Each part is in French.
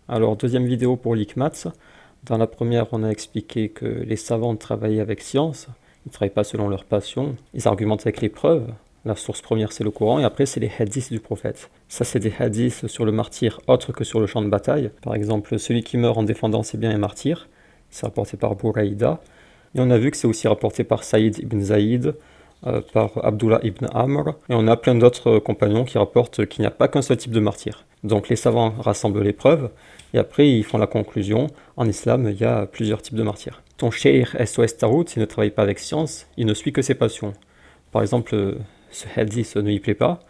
Alors, deuxième vidéo pour l'ICMATS. Dans la première, on a expliqué que les savants travaillaient avec science. Ils ne travaillent pas selon leur passion. Ils argumentent avec les preuves. La source première, c'est le Coran, et après, c'est les hadiths du prophète. Ça, c'est des hadiths sur le martyr autre que sur le champ de bataille. Par exemple, celui qui meurt en défendant ses biens est martyr. C'est rapporté par Bouraïda. Et on a vu que c'est aussi rapporté par Saïd ibn Zaïd, par Abdullah ibn Amr. Et on a plein d'autres compagnons qui rapportent qu'il n'y a pas qu'un seul type de martyr. Donc les savants rassemblent les preuves, et après ils font la conclusion. En islam, il y a plusieurs types de martyrs. Ton cheikh SOS Tarout, il ne travaille pas avec science, il ne suit que ses passions. Par exemple, ce hadith ne lui plaît pas.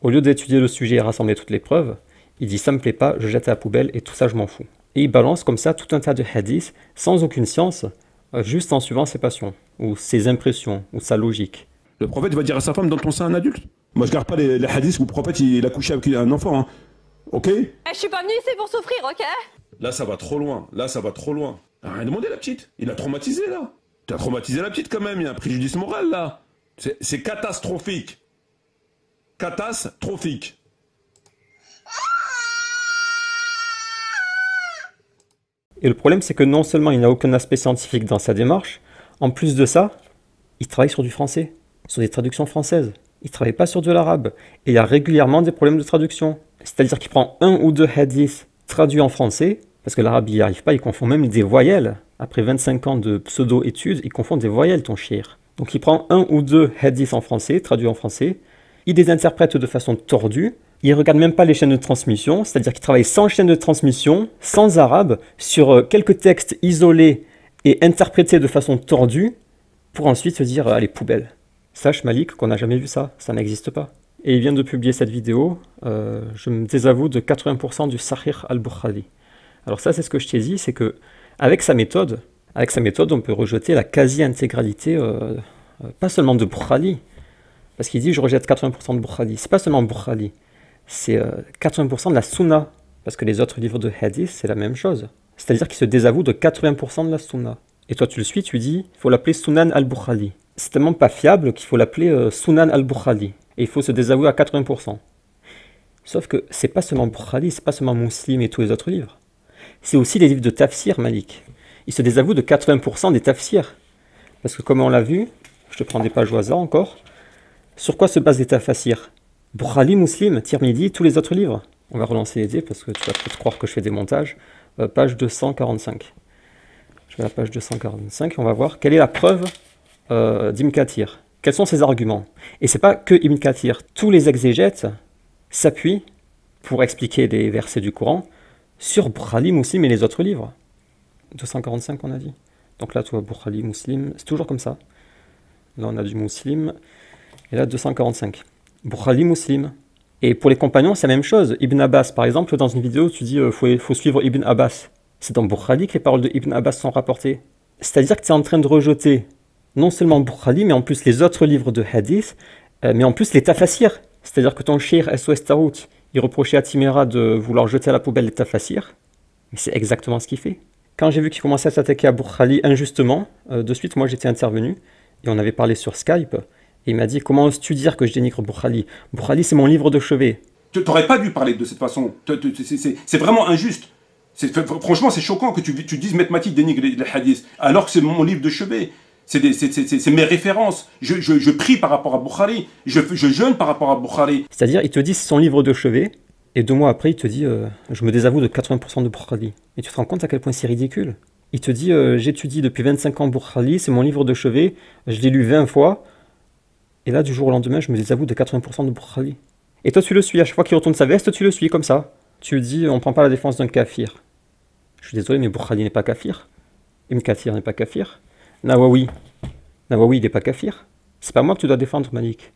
Au lieu d'étudier le sujet et rassembler toutes les preuves, il dit ça me plaît pas, je jette à la poubelle et tout ça je m'en fous. Et il balance comme ça tout un tas de hadiths sans aucune science, juste en suivant ses passions, ou ses impressions, ou sa logique. Le prophète va dire à sa femme, dans ton sein un adulte. Moi je garde pas les hadiths où le prophète il a couché avec un enfant, hein. Ok? Je suis pas venue ici pour souffrir, ok? Là ça va trop loin, là ça va trop loin. Elle a rien demandé la petite, il a traumatisé là. Tu as traumatisé la petite quand même, il y a un préjudice moral là. C'est catastrophique. Catastrophique. Et le problème, c'est que non seulement il n'a aucun aspect scientifique dans sa démarche, en plus de ça, il travaille sur du français, sur des traductions françaises. Il ne travaille pas sur de l'arabe. Et il y a régulièrement des problèmes de traduction. C'est-à-dire qu'il prend un ou deux hadiths traduits en français, parce que l'arabe il n'y arrive pas, il confond même des voyelles. Après 25 ans de pseudo-études, il confond des voyelles, ton chir. Donc il prend un ou deux hadiths en français, traduits en français, il les interprète de façon tordue, il ne regarde même pas les chaînes de transmission, c'est-à-dire qu'il travaille sans chaîne de transmission, sans arabe, sur quelques textes isolés et interprétés de façon tordue, pour ensuite se dire allez, poubelle. Sache Malik qu'on n'a jamais vu ça n'existe pas. Et il vient de publier cette vidéo, je me désavoue de 80% du Sahih al-Bukhari. Alors ça c'est ce que je t'ai dit, c'est que avec sa méthode, on peut rejeter la quasi-intégralité, pas seulement de Bukhari, parce qu'il dit je rejette 80% de Bukhari. C'est pas seulement Bukhari, c'est 80% de la Sunna, parce que les autres livres de hadith c'est la même chose. C'est-à-dire qu'il se désavoue de 80% de la Sunna. Et toi tu le suis, tu dis il faut l'appeler Sunan al-Bukhari. C'est tellement pas fiable qu'il faut l'appeler Sunan al-Bukhari. Et il faut se désavouer à 80%. Sauf que c'est pas seulement Bukhari, c'est pas seulement Muslim et tous les autres livres. C'est aussi les livres de tafsir, Malik. Il se désavoue de 80% des tafsirs. Parce que comme on l'a vu, je te prends des pages au hasard encore, sur quoi se basent les tafsirs? Bukhari, Muslim, Tirmidhi, tous les autres livres. On va relancer les dés parce que tu vas peut-être croire que je fais des montages. Page 245. Je vais à la page 245 et on va voir quelle est la preuve d'Ibn Kathir. Quels sont ses arguments? Et c'est pas que Ibn Kathir. Tous les exégètes s'appuient pour expliquer des versets du Coran sur Bukhari, Muslim et les autres livres. 245 on a dit. Donc là tu vois Bukhari, Muslim, c'est toujours comme ça. Là on a du Muslim. Et là 245. Bukhari, Muslim. Et pour les compagnons c'est la même chose. Ibn Abbas par exemple, dans une vidéo tu dis faut suivre Ibn Abbas. C'est dans Bukhari que les paroles de Ibn Abbas sont rapportées. C'est-à-dire que tu es en train de rejeter non seulement Bukhari, mais en plus les autres livres de hadith, mais en plus les tafasirs. C'est-à-dire que ton cheikh SOS Tarout, il reprochait à Timéra de vouloir jeter à la poubelle les tafasirs. Mais c'est exactement ce qu'il fait. Quand j'ai vu qu'il commençait à s'attaquer à Bukhari injustement, de suite moi j'étais intervenu, et on avait parlé sur Skype, et il m'a dit comment oses-tu dire que je dénigre Bukhari? Bukhari c'est mon livre de chevet. Tu n'aurais pas dû parler de cette façon. C'est vraiment injuste. Franchement, c'est choquant que tu dises Metmati dénigre les hadiths, alors que c'est mon livre de chevet. C'est mes références. Je prie par rapport à Bukhari. Je jeûne par rapport à Bukhari. C'est-à-dire, il te dit c'est son livre de chevet, et 2 mois après, il te dit je me désavoue de 80% de Bukhari. Et tu te rends compte à quel point c'est ridicule. Il te dit j'étudie depuis 25 ans Bukhari, c'est mon livre de chevet, je l'ai lu 20 fois, et là, du jour au lendemain, je me désavoue de 80% de Bukhari. Et toi, tu le suis. À chaque fois qu'il retourne sa veste, tu le suis comme ça. Tu lui dis on prend pas la défense d'un kafir. Je suis désolé, mais Bukhari n'est pas kafir. Ibn Kathir n'est pas kafir. Nawawi, il n'est pas kafir. C'est pas moi que tu dois défendre, Malik.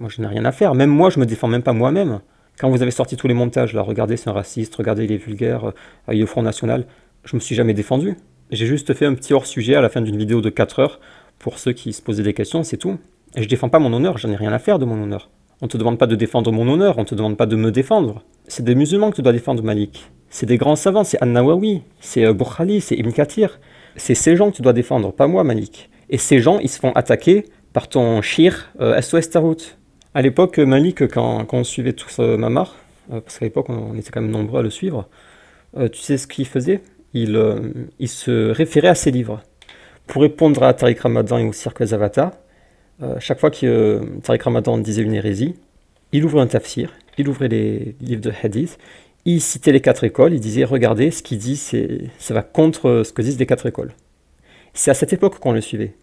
Moi, je n'ai rien à faire. Même moi, je me défends même pas moi-même. Quand vous avez sorti tous les montages, là, regardez, c'est un raciste, regardez, il est vulgaire, il est au Front National, je me suis jamais défendu. J'ai juste fait un petit hors-sujet à la fin d'une vidéo de 4 heures pour ceux qui se posaient des questions, c'est tout. Et je défends pas mon honneur, j'en ai rien à faire de mon honneur. On ne te demande pas de défendre mon honneur, on ne te demande pas de me défendre. C'est des musulmans que tu dois défendre, Malik. C'est des grands savants, c'est An-Nawawi, c'est Bukhari, c'est Ibn Kathir. C'est ces gens que tu dois défendre, pas moi, Malik. Et ces gens, ils se font attaquer par ton shir SOS Tarout. À l'époque, Malik, quand on suivait tous Mamar, parce qu'à l'époque, on était quand même nombreux à le suivre, Tu sais ce qu'il faisait? Il se référait à ses livres. Pour répondre à Tariq Ramadan et au cirque Zavata, chaque fois que Tariq Ramadan disait une hérésie, il ouvrait un tafsir, il ouvrait les livres de hadith, il citait les 4 écoles, il disait regardez, ce qu'il dit, ça va contre ce que disent les 4 écoles. C'est à cette époque qu'on le suivait.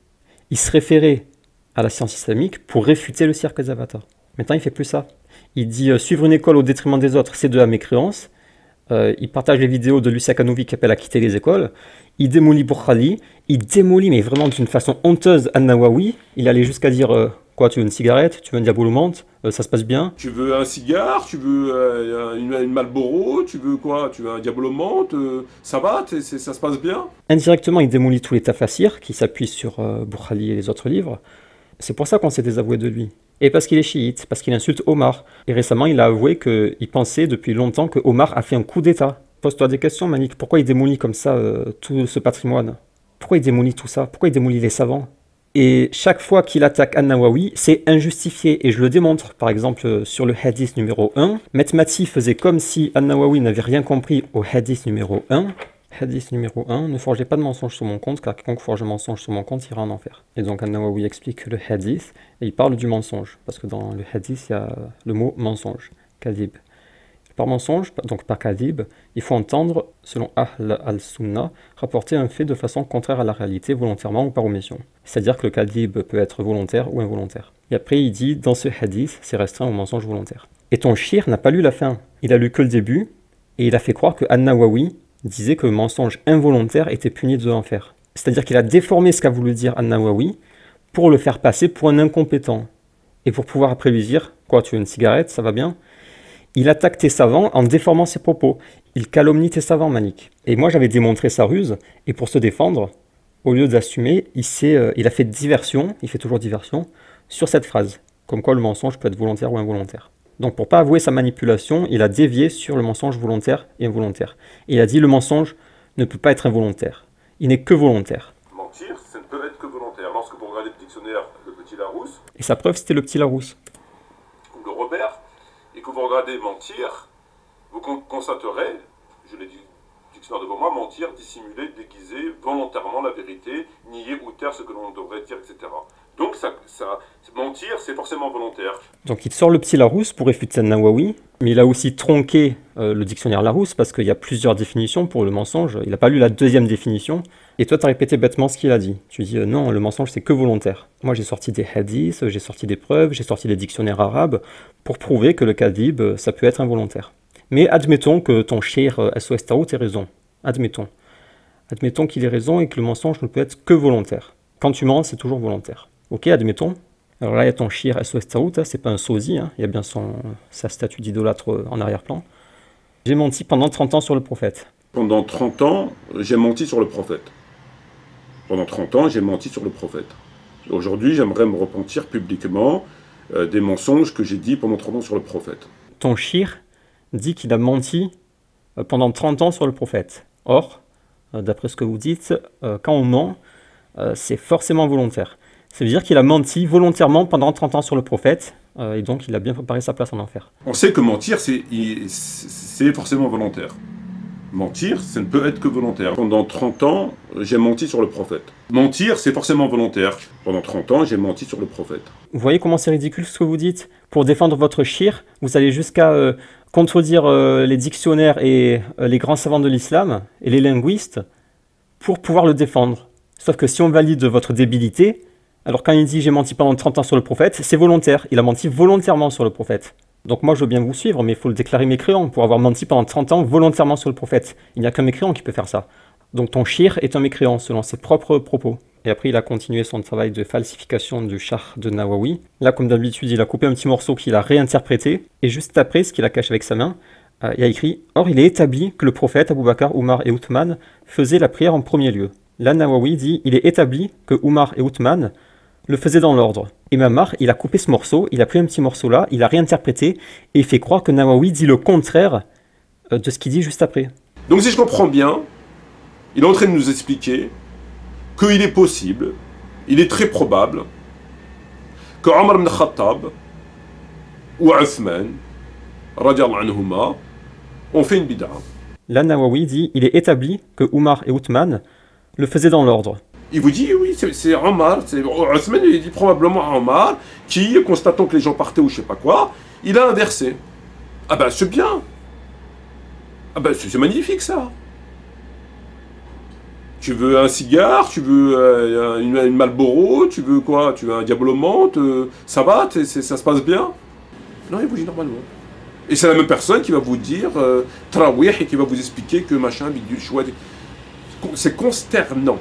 Il se référait à la science islamique pour réfuter le cirque Zavata. Maintenant, il ne fait plus ça. Il dit suivre une école au détriment des autres, c'est de la mécréance. Il partage les vidéos de Lucia Kanovi qui appelle à quitter les écoles. Il démolit Boukhali. Il démolit, mais vraiment d'une façon honteuse, An-Nawawi. Il allait jusqu'à dire quoi, tu veux une cigarette? Tu veux un diabolomante? Ça se passe bien? Tu veux un cigare? Tu veux une Marlboro? Tu veux quoi? Tu veux un diabolomante? Ça va? Ça se passe bien? Indirectement, il démolit tous les tafassirs qui s'appuient sur Boukhali et les autres livres. C'est pour ça qu'on s'est désavoué de lui. Et parce qu'il est chiite, parce qu'il insulte Omar. Et récemment, il a avoué qu'il pensait depuis longtemps que Omar a fait un coup d'État. Pose-toi des questions, Malik. Pourquoi il démolit comme ça tout ce patrimoine? Pourquoi il démolit tout ça? Pourquoi il démolit les savants? Et chaque fois qu'il attaque An-Nawawi, c'est injustifié. Et je le démontre, par exemple, sur le hadith numéro 1. Metmati faisait comme si An-Nawawi n'avait rien compris au hadith numéro 1. Hadith numéro 1, ne forgez pas de mensonges sur mon compte, car quiconque forge un mensonge sur mon compte ira en enfer. Et donc An-Nawawi explique le hadith, et il parle du mensonge, parce que dans le hadith, il y a le mot mensonge, kadib. Par mensonge, donc par kadib, il faut entendre, selon Ahl al-Sunnah, rapporter un fait de façon contraire à la réalité, volontairement ou par omission. C'est-à-dire que le kadib peut être volontaire ou involontaire. Et après, il dit, dans ce hadith, c'est restreint au mensonge volontaire. Et ton shir n'a pas lu la fin, il a lu que le début, et il a fait croire que An-Nawawi disait que le mensonge involontaire était puni de l'enfer. C'est-à-dire qu'il a déformé ce qu'a voulu dire An-Nawawi pour le faire passer pour un incompétent. Et pour pouvoir après lui dire « Quoi, tu veux une cigarette, ça va bien ?» Il attaque tes savants en déformant ses propos. Il calomnie tes savants, Malik. Et moi, j'avais démontré sa ruse, et pour se défendre, au lieu d'assumer, il a fait diversion, il fait toujours diversion, sur cette phrase, comme quoi le mensonge peut être volontaire ou involontaire. Donc pour ne pas avouer sa manipulation, il a dévié sur le mensonge volontaire et involontaire. Et il a dit le mensonge ne peut pas être involontaire. Il n'est que volontaire. Mentir, ça ne peut être que volontaire. Lorsque vous regardez le dictionnaire Le Petit Larousse, Et sa preuve, c'était le Petit Larousse. ou le Robert, et que vous regardez mentir, vous constaterez, je l'ai dit dictionnaire devant moi, mentir, dissimuler, déguiser volontairement la vérité, nier ou taire ce que l'on devrait dire, etc. Donc mentir, c'est forcément volontaire. Donc il sort le Petit Larousse pour réfuter An-Nawawi, mais il a aussi tronqué le dictionnaire Larousse parce qu'il y a plusieurs définitions pour le mensonge. Il n'a pas lu la deuxième définition. Et toi, tu as répété bêtement ce qu'il a dit. Tu dis non, le mensonge, c'est que volontaire. Moi, j'ai sorti des hadiths, j'ai sorti des preuves, j'ai sorti des dictionnaires arabes pour prouver que le kadhib, ça peut être involontaire. Mais admettons que ton cheikh SOS Tarout ait raison. Admettons. Admettons qu'il ait raison et que le mensonge ne peut être que volontaire. Quand tu mens, c'est toujours volontaire. Ok, admettons. Alors là, il y a ton cheikh SOS Tarout, c'est pas un sosie, il y a bien sa statue d'idolâtre en arrière-plan. J'ai menti pendant 30 ans sur le prophète. Pendant 30 ans, j'ai menti sur le prophète. Pendant 30 ans, j'ai menti sur le prophète. Aujourd'hui, j'aimerais me repentir publiquement des mensonges que j'ai dit pendant 30 ans sur le prophète. Ton cheikh dit qu'il a menti pendant 30 ans sur le prophète. Or, d'après ce que vous dites, quand on ment, c'est forcément volontaire. Ça veut dire qu'il a menti volontairement pendant 30 ans sur le prophète, et donc il a bien préparé sa place en enfer. On sait que mentir, c'est forcément volontaire. Mentir, ça ne peut être que volontaire. Pendant 30 ans, j'ai menti sur le prophète. Mentir, c'est forcément volontaire. Pendant 30 ans, j'ai menti sur le prophète. Vous voyez comment c'est ridicule ce que vous dites? Pour défendre votre shir, vous allez jusqu'à contredire les dictionnaires et les grands savants de l'islam et les linguistes pour pouvoir le défendre. Sauf que si on valide votre débilité, alors quand il dit j'ai menti pendant 30 ans sur le prophète, c'est volontaire. Il a menti volontairement sur le prophète. Donc moi je veux bien vous suivre, mais il faut le déclarer mécréant pour avoir menti pendant 30 ans volontairement sur le prophète. Il n'y a qu'un mécréant qui peut faire ça. Donc ton shir est un mécréant selon ses propres propos. Et après il a continué son travail de falsification du Shah de Nawawi. Là comme d'habitude il a coupé un petit morceau qu'il a réinterprété. Et juste après ce qu'il a caché avec sa main, il a écrit « Or il est établi que le prophète Abu Bakr, Oumar et Othman faisaient la prière en premier lieu. » Là Nawawi dit « Il est établi que Oumar et Othman le faisait dans l'ordre. » Et Mamar, il a coupé ce morceau, il a pris un petit morceau là, il a réinterprété, et il fait croire que Nawawi dit le contraire de ce qu'il dit juste après. Donc si je comprends bien, il est en train de nous expliquer qu'il est possible, il est très probable, que Omar ibn Khattab ou Uthman, radiallahu anhuma, ont fait une bid'a. Là, Nawawi dit il est établi que Omar et Othman le faisaient dans l'ordre. Il vous dit, oui, c'est Omar, c'est Othman, il dit probablement Omar, qui, constatant que les gens partaient ou je sais pas quoi, il a inversé. Ah ben, c'est bien. Ah ben, c'est magnifique, ça. Tu veux un cigare, tu veux une Marlboro, tu veux quoi? Tu veux un Diablo Monte, ça va, ça se passe bien? Non, il vous dit normalement. Et c'est la même personne qui va vous dire Trawih et qui va vous expliquer que machin, bidule, chouette. C'est consternant.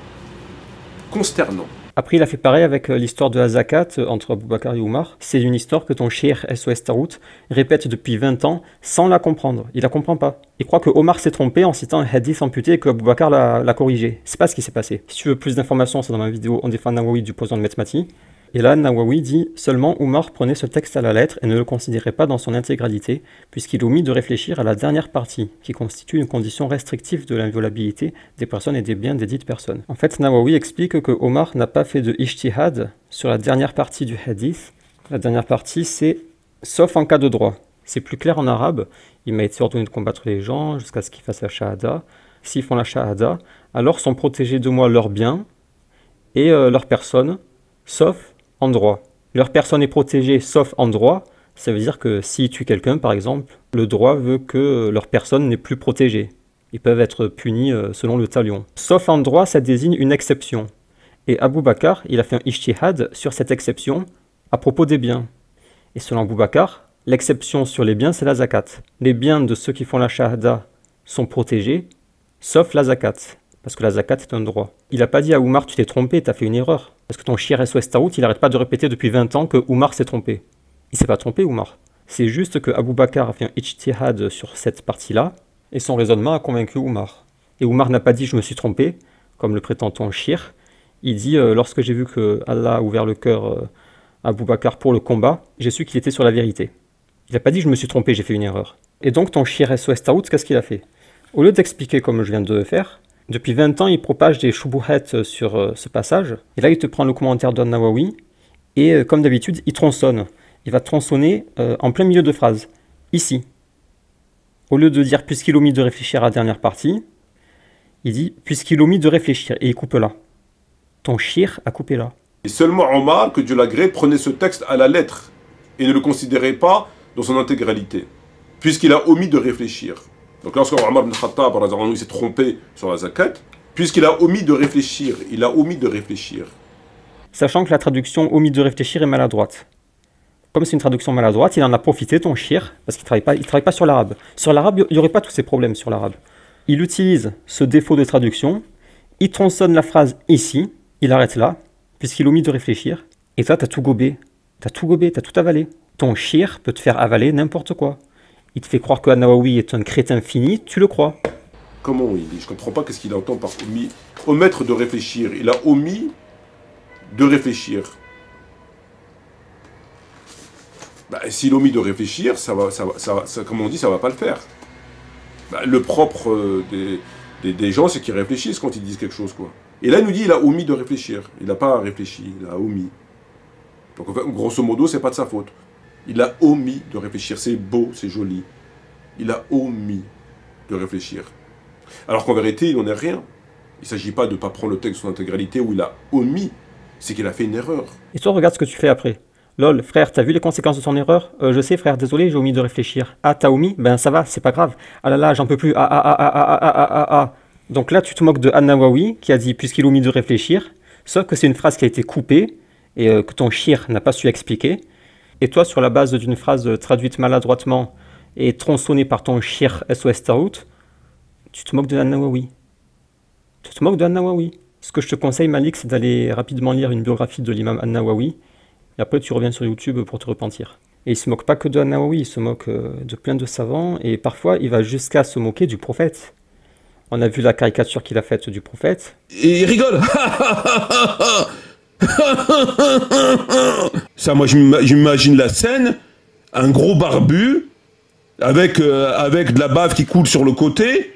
Consternant. Après, il a fait pareil avec l'histoire de la zakat entre Abu Bakr et Omar. C'est une histoire que ton cheikh SOS Tarout répète depuis 20 ans sans la comprendre. Il la comprend pas. Il croit que Omar s'est trompé en citant un hadith amputé et que Abu Bakr l'a corrigé. C'est pas ce qui s'est passé. Si tu veux plus d'informations, c'est dans ma vidéo On défend Nawawi du poison de Metmati. Et là, Nawawi dit seulement Omar prenait ce texte à la lettre et ne le considérait pas dans son intégralité, puisqu'il omit de réfléchir à la dernière partie, qui constitue une condition restrictive de l'inviolabilité des personnes et des biens des dites personnes. En fait, Nawawi explique que Omar n'a pas fait de ijtihad sur la dernière partie du hadith. La dernière partie, c'est sauf en cas de droit. C'est plus clair en arabe. Il m'a été ordonné de combattre les gens jusqu'à ce qu'ils fassent la shahada. S'ils font la shahada, alors sont protégés de moi leurs biens et leurs personnes, sauf en droit. Leur personne est protégée sauf en droit, ça veut dire que s'ils tuent quelqu'un par exemple, le droit veut que leur personne n'est plus protégée. Ils peuvent être punis selon le talion. Sauf en droit, ça désigne une exception. Et Abu Bakr, il a fait un ijtihad sur cette exception à propos des biens. Et selon Abu Bakr, l'exception sur les biens, c'est la zakat. Les biens de ceux qui font la shahada sont protégés, sauf la zakat. Parce que la zakat est un droit. Il n'a pas dit à Omar, tu t'es trompé, tu as fait une erreur. Parce que ton shir SOS Tarout, il n'arrête pas de répéter depuis 20 ans que Omar s'est trompé. Il s'est pas trompé, Omar. C'est juste que Abu Bakr a fait un ijtihad sur cette partie-là, et son raisonnement a convaincu Omar. Et Omar n'a pas dit je me suis trompé, comme le prétend ton shir. Il dit lorsque j'ai vu que Allah a ouvert le cœur à Abu Bakr pour le combat, j'ai su qu'il était sur la vérité. Il n'a pas dit je me suis trompé, j'ai fait une erreur. Et donc ton shir SOS Tarout, qu'est-ce qu'il a fait? Au lieu d'expliquer comme je viens de faire, depuis 20 ans, il propage des shubuhat sur ce passage. Et là, il te prend le commentaire de Nawawi. Et comme d'habitude, il tronçonne. Il va tronçonner en plein milieu de phrase. Ici. Au lieu de dire puisqu'il omit de réfléchir à la dernière partie, il dit puisqu'il omit de réfléchir. Et il coupe là. Ton shir a coupé là. Et seulement Omar, que Dieu l'agrée, prenait ce texte à la lettre et ne le considérait pas dans son intégralité, puisqu'il a omis de réfléchir. Donc lorsque Omar ibn Khattab il s'est trompé sur la zakat, puisqu'il a omis de réfléchir, il a omis de réfléchir. Sachant que la traduction omis de réfléchir est maladroite. Comme c'est une traduction maladroite, il en a profité, ton shir, parce qu'il ne travaille pas sur l'arabe. Sur l'arabe, il n'y aurait pas tous ces problèmes sur l'arabe. Il utilise ce défaut de traduction, il tronçonne la phrase ici, il arrête là, puisqu'il omis de réfléchir, et toi, t'as tout gobé, t'as tout avalé. Ton shir peut te faire avaler n'importe quoi. Il te fait croire que Nawawi est un crétin fini, tu le crois. Comment il dit? Je ne comprends pas qu'est-ce qu'il entend par omis. Omettre de réfléchir. Il a omis de réfléchir. Bah, s'il omet de réfléchir, comme on dit, ça ne va pas le faire. Bah, le propre des gens, c'est qu'ils réfléchissent quand ils disent quelque chose, quoi. Et là, il nous dit il a omis de réfléchir. Il n'a pas réfléchi, il a omis. Donc, en fait, grosso modo, c'est pas de sa faute. Il a omis de réfléchir. C'est beau, c'est joli. Il a omis de réfléchir. Alors qu'en vérité, il n'en est rien. Il ne s'agit pas de ne pas prendre le texte dans son intégralité où il a omis. C'est qu'il a fait une erreur. Et toi, regarde ce que tu fais après. Lol, frère, t'as vu les conséquences de ton erreur? Je sais, frère, désolé, j'ai omis de réfléchir. Ah, t'as omis? Ben ça va, c'est pas grave. Ah là là, j'en peux plus. Ah. Donc là, tu te moques de An-Nawawi qui a dit puisqu'il omit de réfléchir. Sauf que c'est une phrase qui a été coupée et que ton shir n'a pas su expliquer. Et toi, sur la base d'une phrase traduite maladroitement et tronçonnée par ton shir SOS Tarout, tu te moques de An-Nawawi. Ce que je te conseille, Malik, c'est d'aller rapidement lire une biographie de l'imam An-Nawawi. Et après, tu reviens sur YouTube pour te repentir. Et il se moque pas que de An-Nawawi, il se moque de plein de savants. Et parfois, il va jusqu'à se moquer du prophète. On a vu la caricature qu'il a faite du prophète. Et il rigole. Ça, moi, j'imagine la scène, un gros barbu, avec de la bave qui coule sur le côté,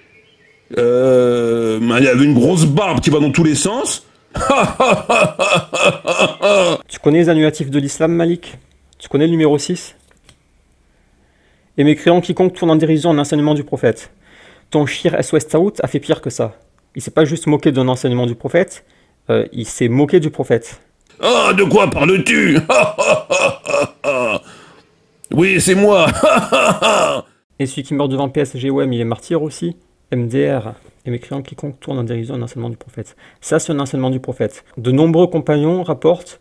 il y avait une grosse barbe qui va dans tous les sens. Tu connais les annulatifs de l'islam, Malik? Tu connais le numéro 6? Et mécréant quiconque tourne en dérision en enseignement du prophète. Ton shir SOS Taout a fait pire que ça. Il s'est pas juste moqué d'un enseignement du prophète, il s'est moqué du prophète. Ah, de quoi parles-tu? Oui, c'est moi. Et celui qui meurt devant PSGOM, il est martyr aussi. MDR et mécréant quiconque tourne en dérision un enseignement du prophète. Ça, c'est un enseignement du prophète. De nombreux compagnons rapportent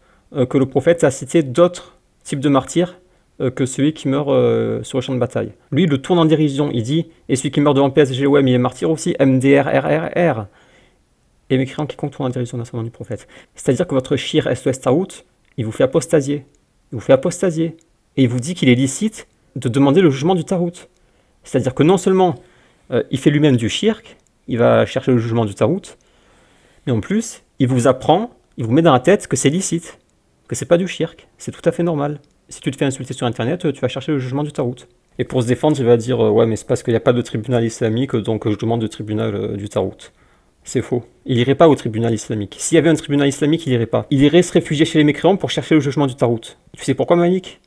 que le prophète a cité d'autres types de martyrs que celui qui meurt sur le champ de bataille. Lui, il le tourne en dérision. Il dit, et celui qui meurt devant PSGOM, il est martyr aussi. MDR, RRR. Et mécréant quiconque tourne en dérision un enseignement du prophète. C'est-à-dire que votre shir SOS Taout, il vous fait apostasier. Il vous fait apostasier. Et il vous dit qu'il est licite de demander le jugement du Taout. C'est-à-dire que non seulement il fait lui-même du shirk, il va chercher le jugement du Taout, mais en plus, il vous apprend, il vous met dans la tête que c'est licite, que c'est pas du shirk, c'est tout à fait normal. Si tu te fais insulter sur Internet, tu vas chercher le jugement du Taout. Et pour se défendre, il va dire ouais, mais c'est parce qu'il n'y a pas de tribunal islamique, donc je demande le tribunal du Taout. C'est faux. Il irait pas au tribunal islamique. S'il y avait un tribunal islamique, il irait pas. Il irait se réfugier chez les mécréants pour chercher le jugement du Taout. Tu sais pourquoi, Malik?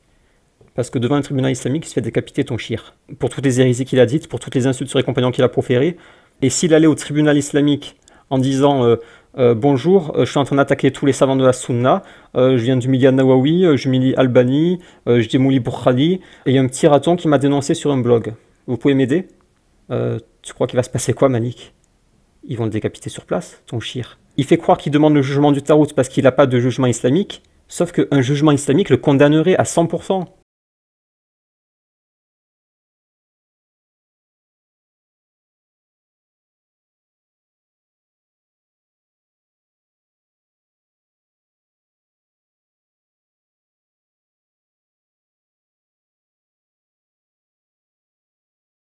Parce que devant un tribunal islamique, il se fait décapiter ton shir. Pour toutes les hérésies qu'il a dites, pour toutes les insultes sur les compagnons qu'il a proférées. Et s'il allait au tribunal islamique en disant bonjour, je suis en train d'attaquer tous les savants de la Sunna, je viens du Milian Nawawi, je m'humilie Albani, je démolis Boukhari, et il y a un petit raton qui m'a dénoncé sur un blog. Vous pouvez m'aider? Tu crois qu'il va se passer quoi, Malik? Ils vont le décapiter sur place, ton shir. Il fait croire qu'il demande le jugement du Taout parce qu'il n'a pas de jugement islamique, sauf qu'un jugement islamique le condamnerait à 100%.